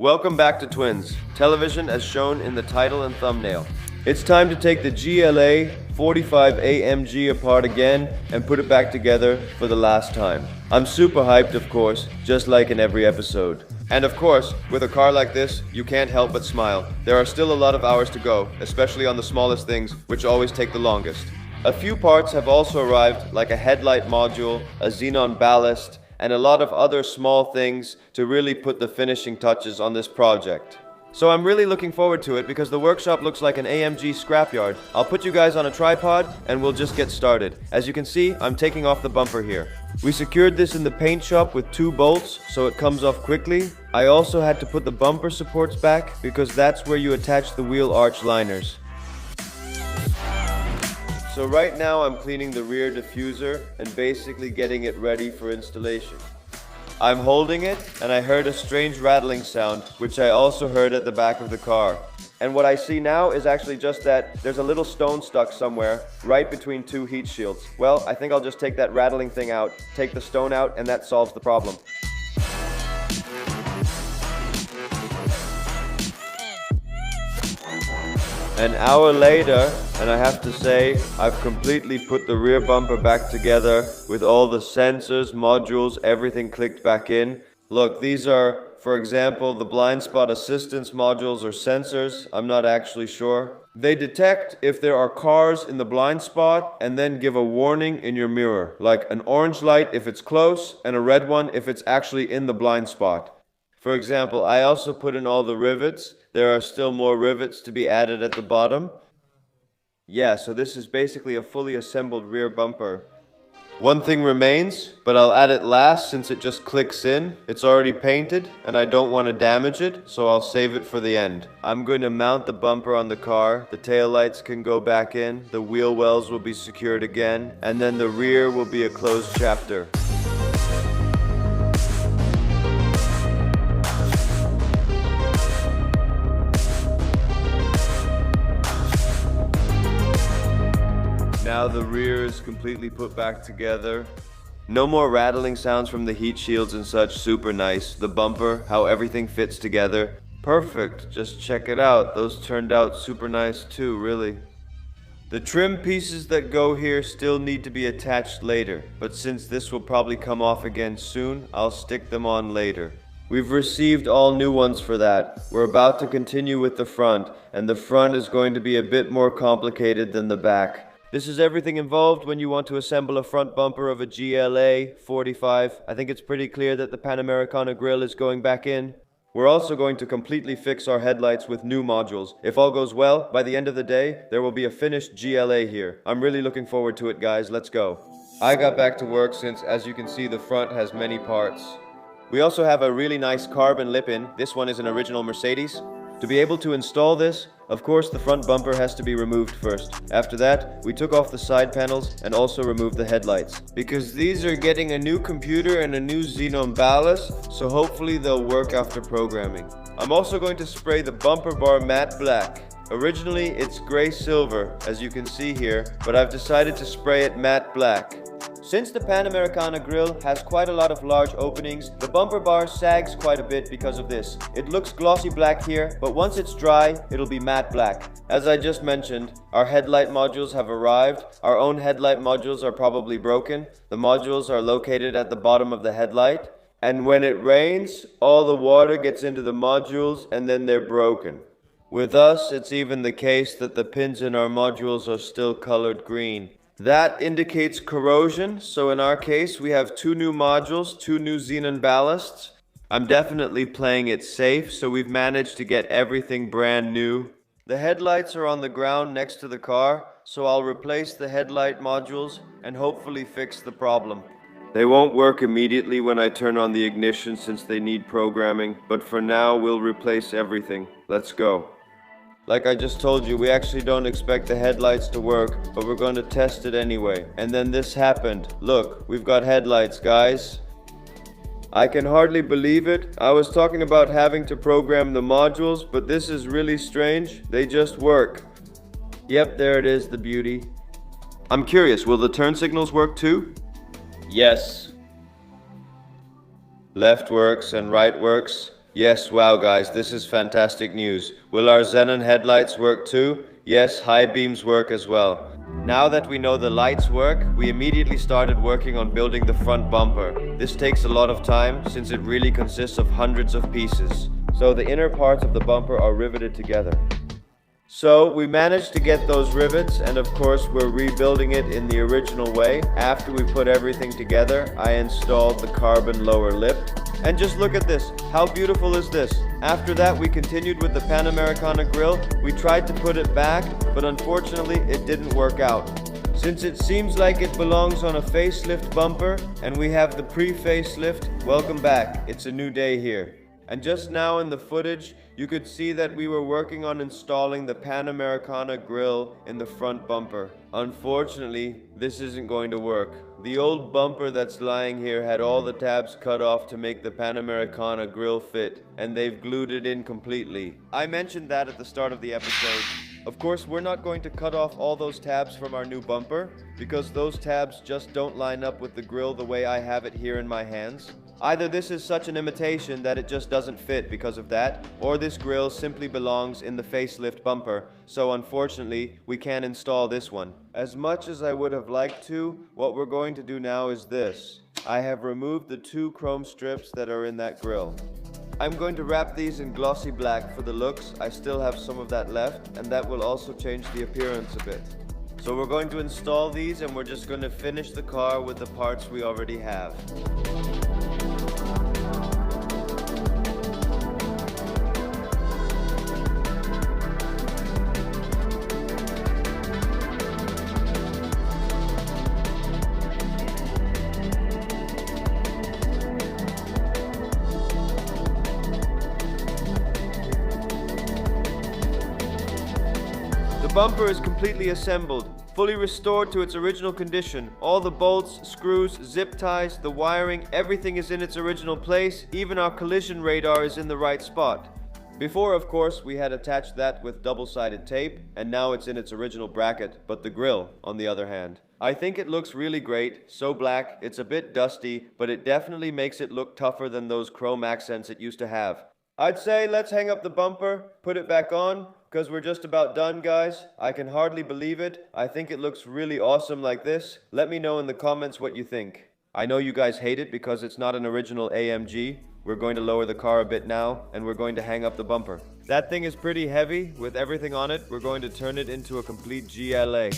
Welcome back to Twins, television as shown in the title and thumbnail. It's time to take the GLA45 AMG apart again and put it back together for the last time. I'm super hyped, of course, just like in every episode. And of course, with a car like this, you can't help but smile. There are still a lot of hours to go, especially on the smallest things, which always take the longest. A few parts have also arrived, like a headlight module, a xenon ballast, and a lot of other small things to really put the finishing touches on this project. So I'm really looking forward to it because the workshop looks like an AMG scrapyard. I'll put you guys on a tripod and we'll just get started. As you can see, I'm taking off the bumper here. We secured this in the paint shop with 2 bolts so it comes off quickly. I also had to put the bumper supports back because that's where you attach the wheel arch liners. So right now I'm cleaning the rear diffuser and basically getting it ready for installation. I'm holding it and I heard a strange rattling sound, which I also heard at the back of the car. And what I see now is actually just that there's a little stone stuck somewhere right between 2 heat shields. Well, I think I'll just take that rattling thing out, take the stone out, and that solves the problem. An hour later, and I have to say, I've completely put the rear bumper back together with all the sensors, modules, everything clicked back in. Look, these are, for example, the blind spot assistance modules or sensors. I'm not actually sure. They detect if there are cars in the blind spot and then give a warning in your mirror, like an orange light if it's close and a red one if it's actually in the blind spot. For example, I also put in all the rivets. There are still more rivets to be added at the bottom. Yeah, so this is basically a fully assembled rear bumper. One thing remains, but I'll add it last since it just clicks in. It's already painted and I don't want to damage it, so I'll save it for the end. I'm going to mount the bumper on the car. The taillights can go back in, the wheel wells will be secured again, and then the rear will be a closed chapter. Now the rear is completely put back together. No more rattling sounds from the heat shields and such, super nice. The bumper, how everything fits together. Perfect, just check it out. Those turned out super nice too, really. The trim pieces that go here still need to be attached later, but since this will probably come off again soon, I'll stick them on later. We've received all new ones for that. We're about to continue with the front, and the front is going to be a bit more complicated than the back. This is everything involved when you want to assemble a front bumper of a GLA45. I think it's pretty clear that the Panamericana grille is going back in. We're also going to completely fix our headlights with new modules. If all goes well, by the end of the day, there will be a finished GLA here. I'm really looking forward to it, guys. Let's go. I got back to work since, as you can see, the front has many parts. We also have a really nice carbon lip-in. This one is an original Mercedes. To be able to install this, of course, the front bumper has to be removed first. After that, we took off the side panels and also removed the headlights. Because these are getting a new computer and a new xenon ballast, so hopefully they'll work after programming. I'm also going to spray the bumper bar matte black. Originally, it's gray silver, as you can see here, but I've decided to spray it matte black. Since the Panamericana grille has quite a lot of large openings, the bumper bar sags quite a bit because of this. It looks glossy black here, but once it's dry, it'll be matte black. As I just mentioned, our headlight modules have arrived. Our own headlight modules are probably broken. The modules are located at the bottom of the headlight. And when it rains, all the water gets into the modules and then they're broken. With us, it's even the case that the pins in our modules are still colored green. That indicates corrosion, so in our case we have 2 new modules, 2 new xenon ballasts. I'm definitely playing it safe, so we've managed to get everything brand new. The headlights are on the ground next to the car, so I'll replace the headlight modules and hopefully fix the problem. They won't work immediately when I turn on the ignition since they need programming, but for now we'll replace everything. Let's go. Like I just told you, we actually don't expect the headlights to work, but we're going to test it anyway. And then this happened. Look, we've got headlights, guys. I can hardly believe it. I was talking about having to program the modules, but this is really strange. They just work. Yep, there it is, the beauty. I'm curious, will the turn signals work too? Yes. Left works and right works. Yes, wow guys, this is fantastic news. Will our xenon headlights work too? Yes, high beams work as well. Now that we know the lights work, we immediately started working on building the front bumper. This takes a lot of time since it really consists of hundreds of pieces. So the inner parts of the bumper are riveted together. So we managed to get those rivets, and of course we're rebuilding it in the original way. After we put everything together, I installed the carbon lower lip. And just look at this, how beautiful is this? After that we continued with the Panamericana grille. We tried to put it back, but unfortunately it didn't work out. Since it seems like it belongs on a facelift bumper, and we have the pre-facelift, welcome back, it's a new day here. And just now in the footage, you could see that we were working on installing the Panamericana grille in the front bumper. Unfortunately, this isn't going to work. The old bumper that's lying here had all the tabs cut off to make the Panamericana grille fit, and they've glued it in completely. I mentioned that at the start of the episode. Of course, we're not going to cut off all those tabs from our new bumper, because those tabs just don't line up with the grille the way I have it here in my hands. Either this is such an imitation that it just doesn't fit because of that, or this grille simply belongs in the facelift bumper, so unfortunately, we can't install this one. As much as I would have liked to, what we're going to do now is this. I have removed the 2 chrome strips that are in that grille. I'm going to wrap these in glossy black for the looks. I still have some of that left, and that will also change the appearance a bit. So we're going to install these, and we're just going to finish the car with the parts we already have. The bumper is completely assembled, fully restored to its original condition. All the bolts, screws, zip ties, the wiring, everything is in its original place. Even our collision radar is in the right spot. Before, of course, we had attached that with double-sided tape, and now it's in its original bracket, but the grille, on the other hand. I think it looks really great, so black, it's a bit dusty, but it definitely makes it look tougher than those chrome accents it used to have. I'd say let's hang up the bumper, put it back on, because we're just about done, guys. I can hardly believe it. I think it looks really awesome like this. Let me know in the comments what you think. I know you guys hate it because it's not an original AMG. We're going to lower the car a bit now, and we're going to hang up the bumper. That thing is pretty heavy. With everything on it, we're going to turn it into a complete GLA.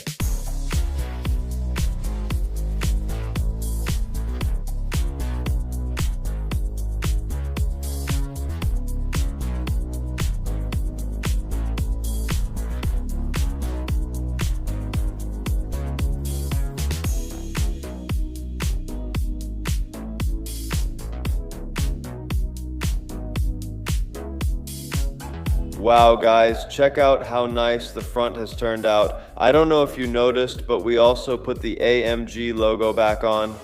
Wow guys, check out how nice the front has turned out. I don't know if you noticed, but we also put the AMG logo back on.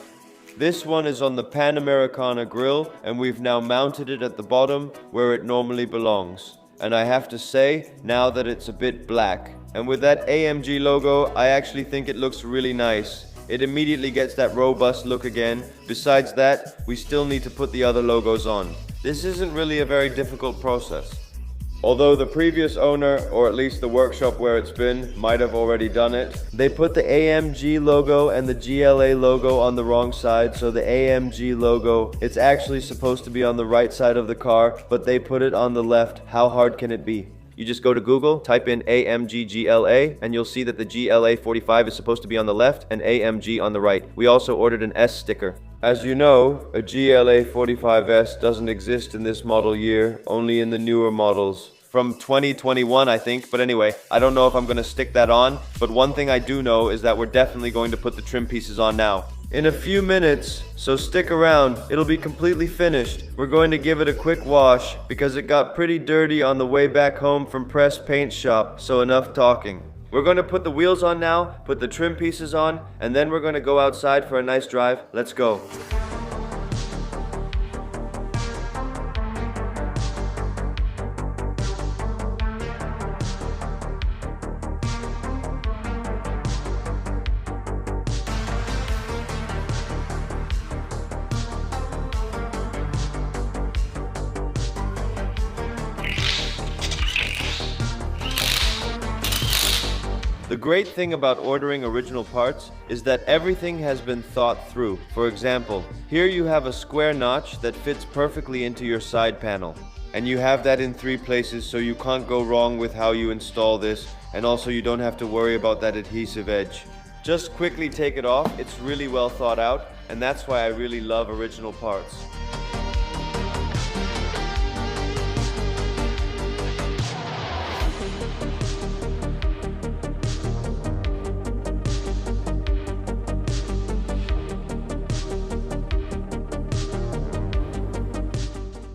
This one is on the Panamericana grille, and we've now mounted it at the bottom where it normally belongs. And I have to say, now that it's a bit black, and with that AMG logo, I actually think it looks really nice. It immediately gets that robust look again. Besides that, we still need to put the other logos on. This isn't really a very difficult process. Although the previous owner, or at least the workshop where it's been, might have already done it. They put the AMG logo and the GLA logo on the wrong side, so the AMG logo, it's actually supposed to be on the right side of the car, but they put it on the left. How hard can it be? You just go to Google, type in AMG GLA, and you'll see that the GLA45 is supposed to be on the left and AMG on the right. We also ordered an S sticker. As you know, a GLA45S doesn't exist in this model year, only in the newer models. From 2021, I think, but anyway, I don't know if I'm going to stick that on, but one thing I do know is that we're definitely going to put the trim pieces on now. In a few minutes, so stick around, it'll be completely finished. We're going to give it a quick wash, because it got pretty dirty on the way back home from Press Paint Shop, so enough talking. We're going to put the wheels on now, put the trim pieces on, and then we're going to go outside for a nice drive. Let's go. The great thing about ordering original parts is that everything has been thought through. For example, here you have a square notch that fits perfectly into your side panel. And you have that in 3 places, so you can't go wrong with how you install this, and also you don't have to worry about that adhesive edge. Just quickly take it off, it's really well thought out, and that's why I really love original parts.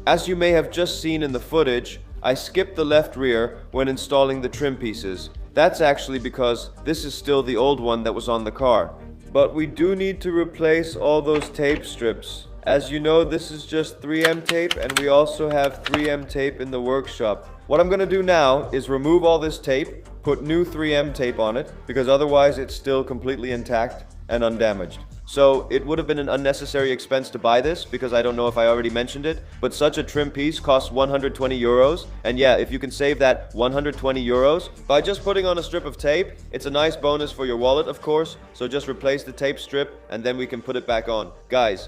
As you may have just seen in the footage, I skipped the left rear when installing the trim pieces. That's actually because this is still the old one that was on the car. But we do need to replace all those tape strips. As you know, this is just 3M tape, and we also have 3M tape in the workshop. What I'm gonna do now is remove all this tape, put new 3M tape on it, because otherwise it's still completely intact and undamaged. So it would have been an unnecessary expense to buy this, because I don't know if I already mentioned it, but such a trim piece costs 120 euros. And yeah, if you can save that 120 euros by just putting on a strip of tape, it's a nice bonus for your wallet, of course. So just replace the tape strip and then we can put it back on. Guys.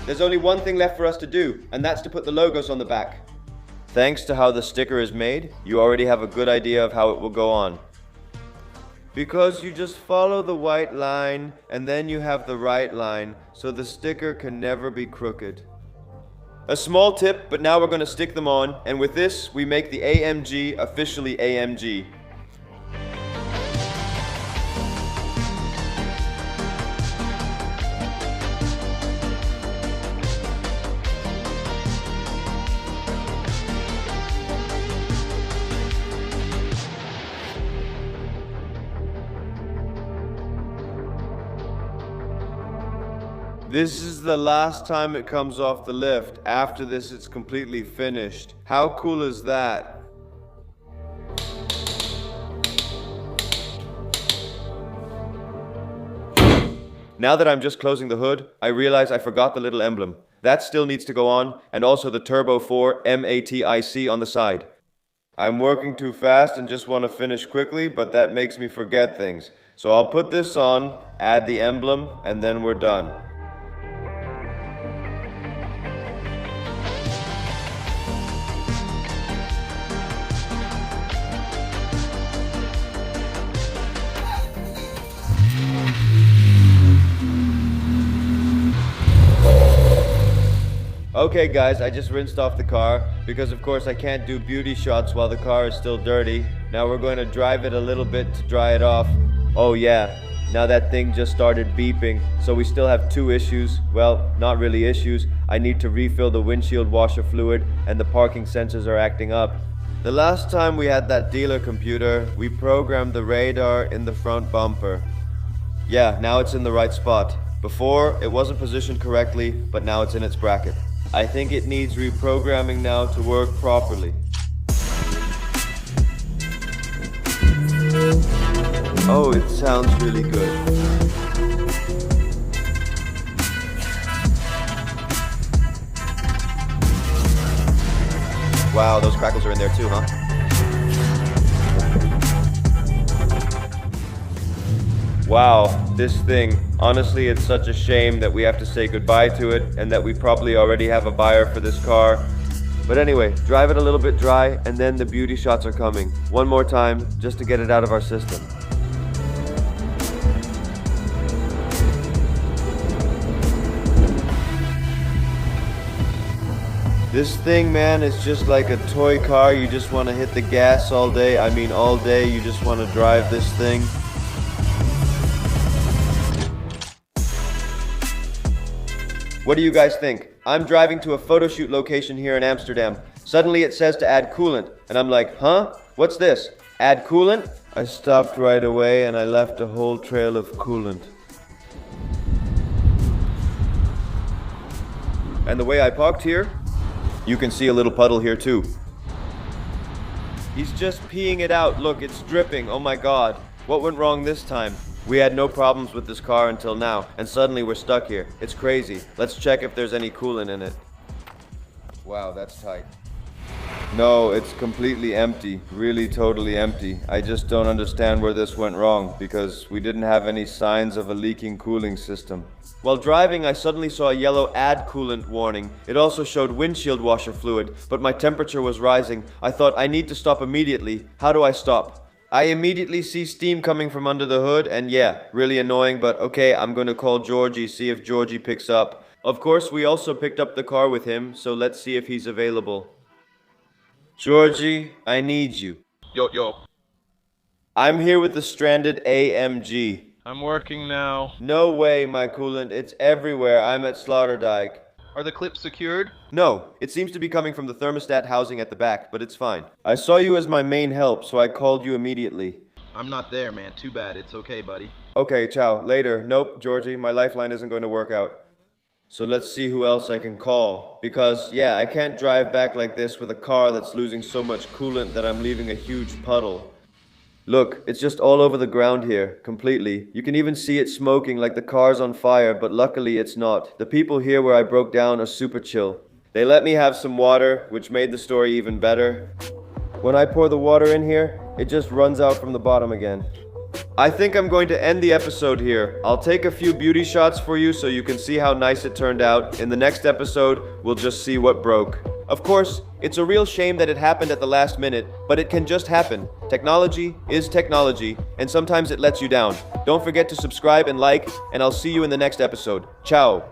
There's only one thing left for us to do, and that's to put the logos on the back. Thanks to how the sticker is made, you already have a good idea of how it will go on. Because you just follow the white line, and then you have the right line, so the sticker can never be crooked. A small tip, but now we're going to stick them on, and with this, we make the AMG officially AMG. This is the last time it comes off the lift. After this, it's completely finished. How cool is that? Now that I'm just closing the hood, I realize I forgot the little emblem. That still needs to go on, and also the Turbo 4 MATIC on the side. I'm working too fast and just want to finish quickly, but that makes me forget things. So I'll put this on, add the emblem, and then we're done. Okay guys, I just rinsed off the car because of course I can't do beauty shots while the car is still dirty. Now we're going to drive it a little bit to dry it off. Oh yeah, now that thing just started beeping, so we still have 2 issues. Well, not really issues. I need to refill the windshield washer fluid and the parking sensors are acting up. The last time we had that dealer computer, we programmed the radar in the front bumper. Yeah, now it's in the right spot. Before, it wasn't positioned correctly, but now it's in its bracket. I think it needs reprogramming now to work properly. Oh, it sounds really good. Wow, those crackles are in there too, huh? Wow, this thing. Honestly, it's such a shame that we have to say goodbye to it and that we probably already have a buyer for this car. But anyway, drive it a little bit dry and then the beauty shots are coming. One more time, just to get it out of our system. This thing, man, is just like a toy car. You just want to hit the gas all day. I mean, all day. You just want to drive this thing. What do you guys think? I'm driving to a photo shoot location here in Amsterdam. Suddenly it says to add coolant, and I'm like, huh? What's this? Add coolant? I stopped right away and I left a whole trail of coolant. And the way I parked here, you can see a little puddle here too. He's just peeing it out. Look, it's dripping. Oh my god. What went wrong this time? We had no problems with this car until now, and suddenly we're stuck here. It's crazy. Let's check if there's any coolant in it. Wow, that's tight. No, it's completely empty. Really totally empty. I just don't understand where this went wrong, because we didn't have any signs of a leaking cooling system. While driving, I suddenly saw a yellow add coolant warning. It also showed windshield washer fluid, but my temperature was rising. I thought, I need to stop immediately. How do I stop? I immediately see steam coming from under the hood, and yeah, really annoying, but okay, I'm gonna call Georgie, see if Georgie picks up. Of course, we also picked up the car with him, so let's see if he's available. Georgie, I need you. Yo. I'm here with the stranded AMG. I'm working now. No way, my coolant. It's everywhere. I'm at Slaughterdyke. Are the clips secured? No, it seems to be coming from the thermostat housing at the back, but it's fine. I saw you as my main help, so I called you immediately. I'm not there, man. Too bad. It's okay, buddy. Okay, ciao. Later. Nope, Georgie, my lifeline isn't going to work out. So let's see who else I can call. Because, yeah, I can't drive back like this with a car that's losing so much coolant that I'm leaving a huge puddle. Look, it's just all over the ground here, completely. You can even see it smoking like the car's on fire, but luckily it's not. The people here where I broke down are super chill. They let me have some water, which made the story even better. When I pour the water in here, it just runs out from the bottom again. I think I'm going to end the episode here. I'll take a few beauty shots for you so you can see how nice it turned out. In the next episode, we'll just see what broke. Of course, it's a real shame that it happened at the last minute, but it can just happen. Technology is technology, and sometimes it lets you down. Don't forget to subscribe and like, and I'll see you in the next episode. Ciao.